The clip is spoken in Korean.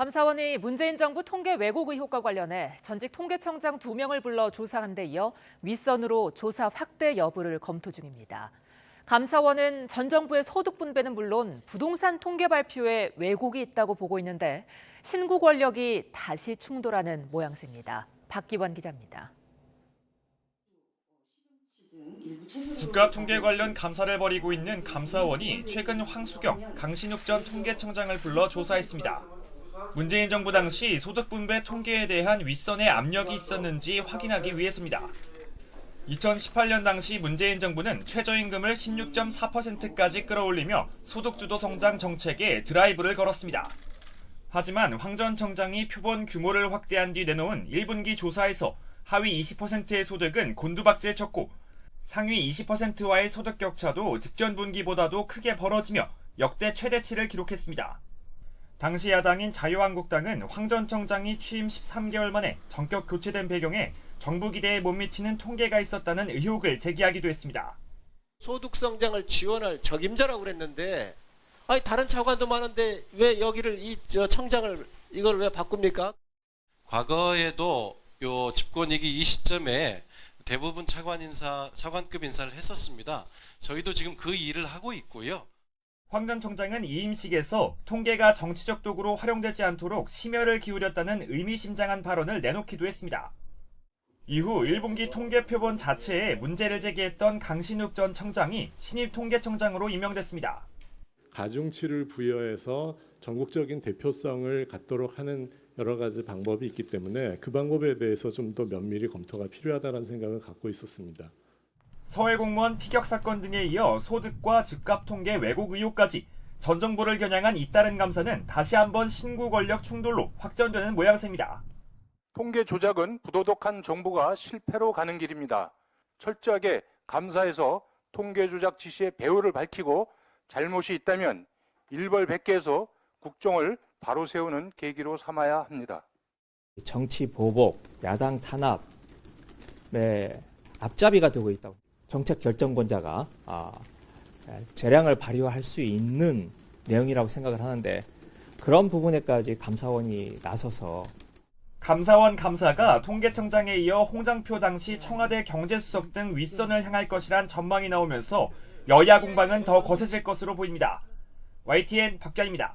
감사원이 문재인 정부 통계 왜곡 의혹과 관련해 전직 통계청장 2명을 불러 조사한 데 이어 윗선으로 조사 확대 여부를 검토 중입니다. 감사원은 전 정부의 소득 분배는 물론 부동산 통계 발표에 왜곡이 있다고 보고 있는데 신구 권력이 다시 충돌하는 모양새입니다. 박기원 기자입니다. 국가 통계 관련 감사를 벌이고 있는 감사원이 최근 황수경, 강신욱 전 통계청장을 불러 조사했습니다. 문재인 정부 당시 소득 분배 통계에 대한 윗선의 압력이 있었는지 확인하기 위해서입니다. 2018년 당시 문재인 정부는 최저임금을 16.4%까지 끌어올리며 소득주도 성장 정책에 드라이브를 걸었습니다. 하지만 황 전 청장이 표본 규모를 확대한 뒤 내놓은 1분기 조사에서 하위 20%의 소득은 곤두박질 쳤고 상위 20%와의 소득 격차도 직전 분기보다도 크게 벌어지며 역대 최대치를 기록했습니다. 당시 야당인 자유한국당은 황 전 청장이 취임 13개월 만에 전격 교체된 배경에 정부 기대에 못 미치는 통계가 있었다는 의혹을 제기하기도 했습니다. 소득 성장을 지원할 적임자라고 그랬는데 아니 다른 차관도 많은데 왜 여기를 청장을 이걸 왜 바꿉니까? 과거에도 요 집권위기 이 시점에 대부분 차관급 인사를 했었습니다. 저희도 지금 그 일을 하고 있고요. 황 전 청장은 이임식에서 통계가 정치적 도구로 활용되지 않도록 심혈을 기울였다는 의미심장한 발언을 내놓기도 했습니다. 이후 1분기 통계 표본 자체에 문제를 제기했던 강신욱 전 청장이 신입 통계청장으로 임명됐습니다. 가중치를 부여해서 전국적인 대표성을 갖도록 하는 여러 가지 방법이 있기 때문에 그 방법에 대해서 좀 더 면밀히 검토가 필요하다는 생각을 갖고 있었습니다. 서해 공무원 피격 사건 등에 이어 소득과 집값 통계 왜곡 의혹까지 전 정부를 겨냥한 잇따른 감사는 다시 한번 신구 권력 충돌로 확전되는 모양새입니다. 통계 조작은 부도덕한 정부가 실패로 가는 길입니다. 철저하게 감사해서 통계 조작 지시의 배후를 밝히고 잘못이 있다면 일벌백계해서 국정을 바로 세우는 계기로 삼아야 합니다. 정치 보복, 야당 탄압의 앞잡이가 되고 있다고. 정책 결정권자가 재량을 발휘할 수 있는 내용이라고 생각을 하는데 그런 부분에까지 감사원이 나서서 감사원 감사가 통계청장에 이어 홍장표 당시 청와대 경제수석 등 윗선을 향할 것이란 전망이 나오면서 여야 공방은 더 거세질 것으로 보입니다. YTN 박견입니다.